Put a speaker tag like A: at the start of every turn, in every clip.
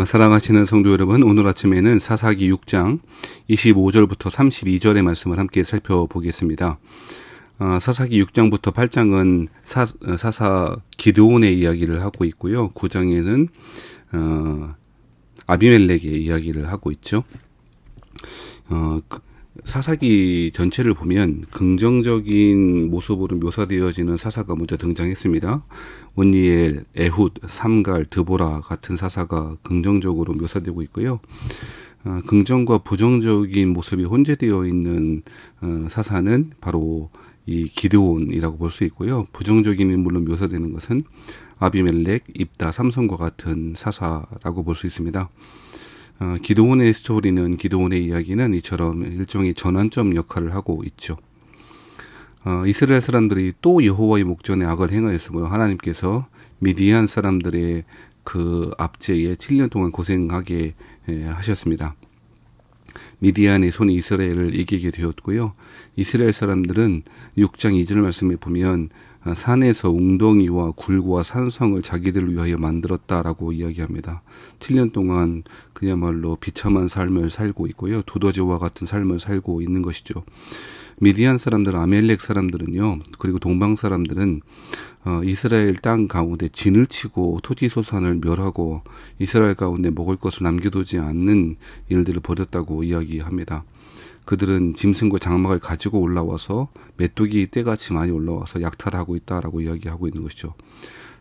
A: 사랑하시는 성도 여러분, 오늘 아침에는 사사기 6장 25절부터 32절의 말씀을 함께 살펴보겠습니다. 사사기 6장부터 8장은 사사 기드온의 이야기를 하고 있고요. 9장에는 아비멜렉의 이야기를 하고 있죠. 사사기 전체를 보면 긍정적인 모습으로 묘사되어지는 사사가 먼저 등장했습니다. 온니엘, 에훗, 삼갈, 드보라 같은 사사가 긍정적으로 묘사되고 있고요. 긍정과 부정적인 모습이 혼재되어 있는 사사는 바로 이 기드온이라고 볼 수 있고요. 부정적인 인물로 묘사되는 것은 아비멜렉, 입다, 삼손과 같은 사사라고 볼 수 있습니다. 기드온의 스토리는, 기드온의 이야기는 이처럼 일종의 전환점 역할을 하고 있죠. 이스라엘 사람들이 또 여호와의 목전에 악을 행하였으므로 하나님께서 미디안 사람들의 그 압제에 7년 동안 고생하게 하셨습니다. 미디안의 손이 이스라엘을 이기게 되었고요. 이스라엘 사람들은 6장 2절 말씀에 보면 산에서 웅덩이와 굴과 산성을 자기들을 위하여 만들었다라고 이야기합니다. 7년 동안 그야말로 비참한 삶을 살고 있고요. 두더지와 같은 삶을 살고 있는 것이죠. 미디안 사람들, 아멜렉 사람들은요, 그리고 동방 사람들은 이스라엘 땅 가운데 진을 치고 토지소산을 멸하고 이스라엘 가운데 먹을 것을 남겨두지 않는 일들을 벌였다고 이야기합니다. 그들은 짐승과 장막을 가지고 올라와서 메뚜기 떼같이 많이 올라와서 약탈하고 있다라고 이야기하고 있는 것이죠.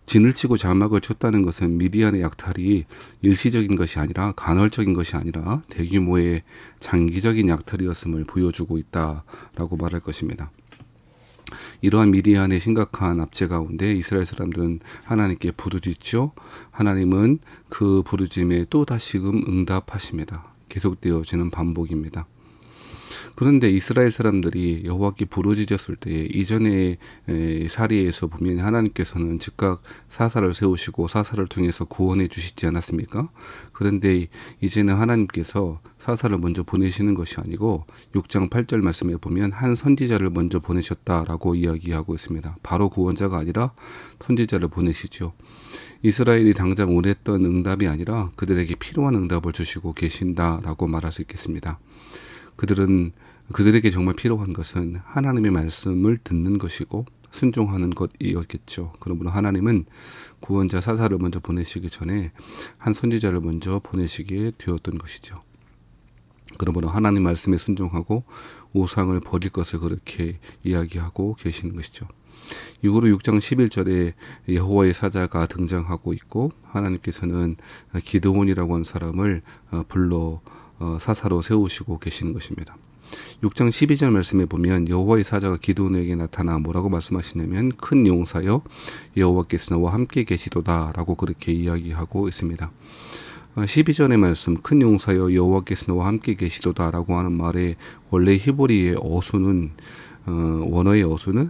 A: 진을 치고 장막을 쳤다는 것은 미디안의 약탈이 일시적인 것이 아니라 간헐적인 것이 아니라 대규모의 장기적인 약탈이었음을 보여주고 있다라고 말할 것입니다. 이러한 미디안의 심각한 압제 가운데 이스라엘 사람들은 하나님께 부르짖죠. 하나님은 그 부르짖음에 또 다시금 응답하십니다. 계속되어지는 반복입니다. 그런데 이스라엘 사람들이 여호와께 부르짖었을 때 이전의 사례에서 보면 하나님께서는 즉각 사사를 세우시고 사사를 통해서 구원해 주시지 않았습니까? 그런데 이제는 하나님께서 사사를 먼저 보내시는 것이 아니고 6장 8절 말씀에 보면 한 선지자를 먼저 보내셨다라고 이야기하고 있습니다. 바로 구원자가 아니라 선지자를 보내시죠. 이스라엘이 당장 원했던 응답이 아니라 그들에게 필요한 응답을 주시고 계신다라고 말할 수 있겠습니다. 그들에게 정말 필요한 것은 하나님의 말씀을 듣는 것이고 순종하는 것이었겠죠. 그러므로 하나님은 구원자 사사를 먼저 보내시기 전에 한 선지자를 먼저 보내시게 되었던 것이죠. 그러므로 하나님 말씀에 순종하고 우상을 버릴 것을 그렇게 이야기하고 계시는 것이죠. 이후로 6장 11절에 여호와의 사자가 등장하고 있고 하나님께서는 기드온이라고 하는 사람을 불러 사사로 세우시고 계시는 것입니다. 6장 12절 말씀에 보면 여호와의 사자가 기드온에게 나타나 뭐라고 말씀하시냐면 큰 용사여 여호와께서 너와 함께 계시도다 라고 그렇게 이야기하고 있습니다. 12절의 말씀 큰 용사여 여호와께서 너와 함께 계시도다 라고 하는 말에 원래 히브리의 어수는 원어의 어수는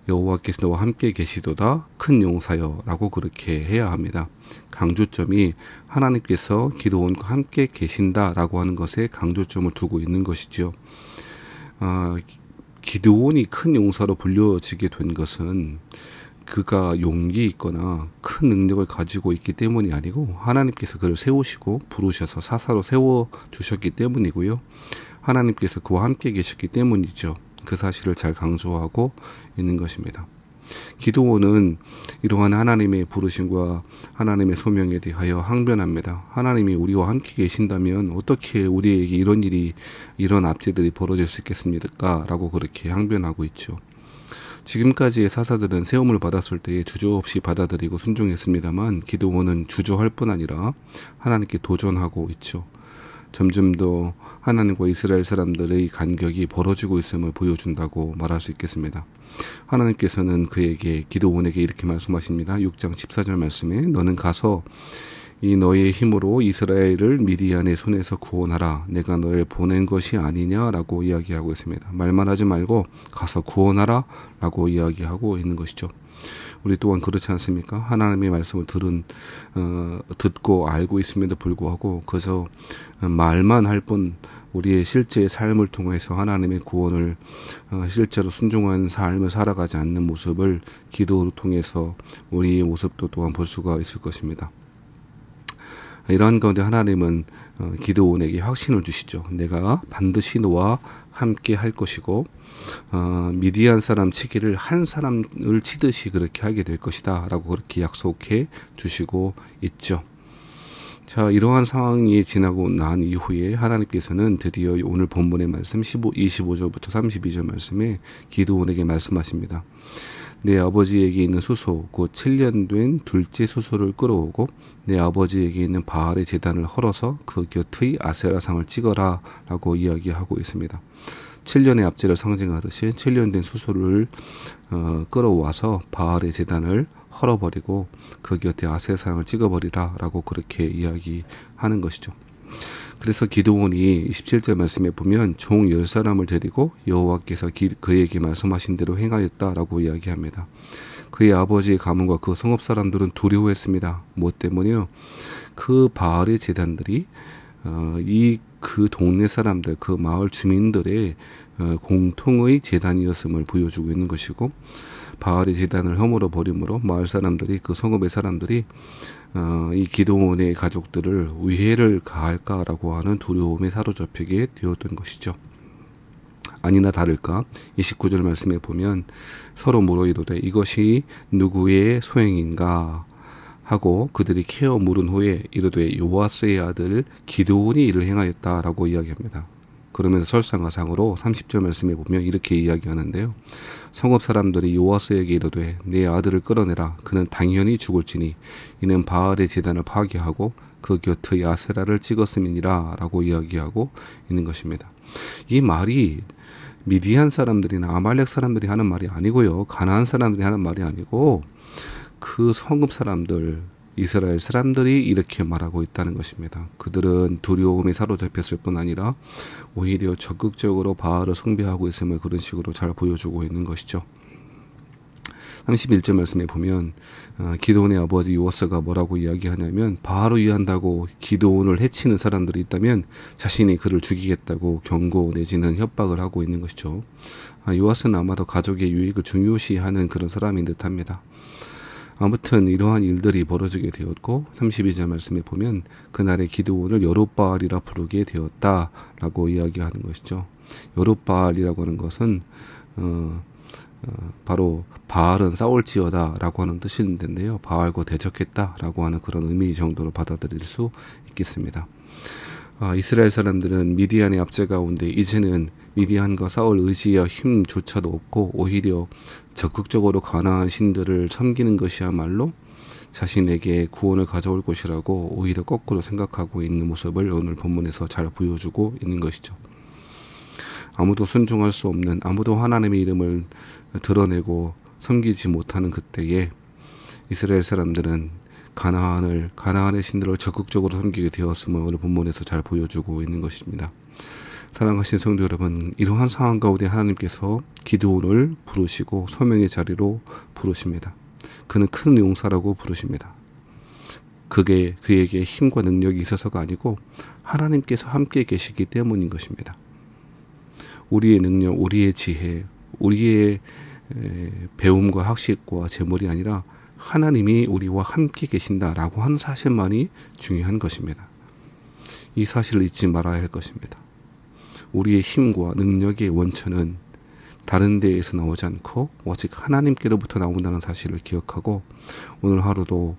A: 여호와께서 너와 함께 계시도다 큰 용사여 라고 그렇게 해야 합니다. 강조점이 하나님께서 기드온과 함께 계신다라고 하는 것에 강조점을 두고 있는 것이죠. 기드온이 큰 용사로 불려지게 된 것은 그가 용기 있거나 큰 능력을 가지고 있기 때문이 아니고 하나님께서 그를 세우시고 부르셔서 사사로 세워주셨기 때문이고요. 하나님께서 그와 함께 계셨기 때문이죠. 그 사실을 잘 강조하고 있는 것입니다. 기드온은 이러한 하나님의 부르심과 하나님의 소명에 대하여 항변합니다. 하나님이 우리와 함께 계신다면 어떻게 우리에게 이런 압제들이 벌어질 수 있겠습니까? 라고 그렇게 항변하고 있죠. 지금까지의 사사들은 세움을 받았을 때에 주저없이 받아들이고 순종했습니다만 기드온은 주저할 뿐 아니라 하나님께 도전하고 있죠. 점점 더 하나님과 이스라엘 사람들의 간격이 벌어지고 있음을 보여준다고 말할 수 있겠습니다. 하나님께서는 기드온에게 이렇게 말씀하십니다. 6장 14절 말씀에 너는 가서 이 너의 힘으로 이스라엘을 미디안의 손에서 구원하라. 내가 너를 보낸 것이 아니냐라고 이야기하고 있습니다. 말만 하지 말고 가서 구원하라 라고 이야기하고 있는 것이죠. 우리 또한 그렇지 않습니까? 하나님의 말씀을 듣고 알고 있음에도 불구하고 그저 말만 할 뿐 우리의 실제 삶을 통해서 하나님의 구원을 실제로 순종한 삶을 살아가지 않는 모습을 기도를 통해서 우리의 모습도 또한 볼 수가 있을 것입니다. 이러한 가운데 하나님은 기드온에게 확신을 주시죠. 내가 반드시 너와 함께 할 것이고 미디안 사람 치기를 한 사람을 치듯이 그렇게 하게 될 것이다 라고 그렇게 약속해 주시고 있죠. 자, 이러한 상황이 지나고 난 이후에 하나님께서는 드디어 오늘 본문의 말씀 25절부터 32절 말씀에 기드온에게 말씀하십니다. 내 아버지에게 있는 수소 곧 7년 된 둘째 수소를 끌어오고 내 아버지에게 있는 바알의 제단을 헐어서 그 곁의 아세라상을 찍어라 라고 이야기하고 있습니다. 7년의 압제를 상징하듯이 7년 된 수소를 끌어와서 바알의 제단을 헐어버리고 그 곁에 아세라상을 찍어버리라 라고 그렇게 이야기하는 것이죠. 그래서 기드온이 27절 말씀에 보면 종 10사람을 데리고 여호와께서 그에게 말씀하신 대로 행하였다라고 이야기합니다. 그의 아버지의 가문과 그 성읍 사람들은 두려워했습니다. 무엇 때문에요? 그 바알의 제단들이 그 동네 사람들, 그 마을 주민들의 공통의 제단이었음을 보여주고 있는 것이고, 바알의 제단을 허물어 버림으로 마을 사람들이, 그 성읍의 사람들이 이 기드온의 가족들을 위해를 가할까라고 하는 두려움에 사로잡히게 되었던 것이죠. 아니나 다를까 29절 말씀에 보면 서로 물어 이르되 이것이 누구의 소행인가 하고 그들이 캐어 물은 후에 이르되 요아스의 아들 기드온이 이를 행하였다라고 이야기합니다. 그러면서 설상가상으로 30절 말씀에 보면 이렇게 이야기하는데요. 성읍 사람들이 요아스에게 이르되 내 아들을 끌어내라. 그는 당연히 죽을지니 이는 바알의 제단을 파괴하고 그 곁의 아세라를 찍었음이니라 라고 이야기하고 있는 것입니다. 이 말이 미디안 사람들이나 아말렉 사람들이 하는 말이 아니고요. 가나안 사람들이 하는 말이 아니고 그 성읍 사람들, 이스라엘 사람들이 이렇게 말하고 있다는 것입니다. 그들은 두려움에 사로잡혔을 뿐 아니라 오히려 적극적으로 바알을 숭배하고 있음을 그런 식으로 잘 보여주고 있는 것이죠. 31절 말씀에 보면 기드온의 아버지 요아스가 뭐라고 이야기하냐면 바알을 위한다고 기드온을 해치는 사람들이 있다면 자신이 그를 죽이겠다고 경고 내지는 협박을 하고 있는 것이죠. 요아스는 아마도 가족의 유익을 중요시하는 그런 라임인 듯합니다. 아무튼 이러한 일들이 벌어지게 되었고 32절 말씀에 보면 그날의 기드온을 여룻바알이라 부르게 되었다라고 이야기하는 것이죠. 여룻바알이라고 하는 것은 바로 바알은 싸울지어다라고 하는 뜻인데요. 바알과 대적했다라고 하는 그런 의미 정도로 받아들일 수 있겠습니다. 이스라엘 사람들은 미디안의 압제 가운데 이제는 미디안과 싸울 의지와 힘조차도 없고 오히려 적극적으로 가나안 신들을 섬기는 것이야말로 자신에게 구원을 가져올 것이라고 오히려 거꾸로 생각하고 있는 모습을 오늘 본문에서 잘 보여주고 있는 것이죠. 아무도 순종할 수 없는, 아무도 하나님의 이름을 드러내고 섬기지 못하는 그때에 이스라엘 사람들은 가나안의 신들을 적극적으로 섬기게 되었음을 오늘 본문에서 잘 보여주고 있는 것입니다. 사랑하신 성도 여러분, 이러한 상황 가운데 하나님께서 기드온을 부르시고 소명의 자리로 부르십니다. 그는 큰 용사라고 부르십니다. 그에게 힘과 능력이 있어서가 아니고 하나님께서 함께 계시기 때문인 것입니다. 우리의 능력, 우리의 지혜, 우리의 배움과 학식과 재물이 아니라 하나님이 우리와 함께 계신다라고 하는 사실만이 중요한 것입니다. 이 사실을 잊지 말아야 할 것입니다. 우리의 힘과 능력의 원천은 다른 데에서 나오지 않고 오직 하나님께로부터 나온다는 사실을 기억하고 오늘 하루도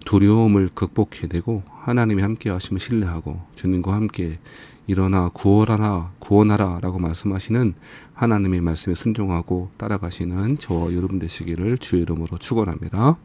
A: 두려움을 극복해내고 하나님이 함께 하심을 신뢰하고 주님과 함께 일어나 구원하라 라고 말씀하시는 하나님의 말씀에 순종하고 따라가시는 저와 여러분 되시기를 주의 이름으로 축원합니다.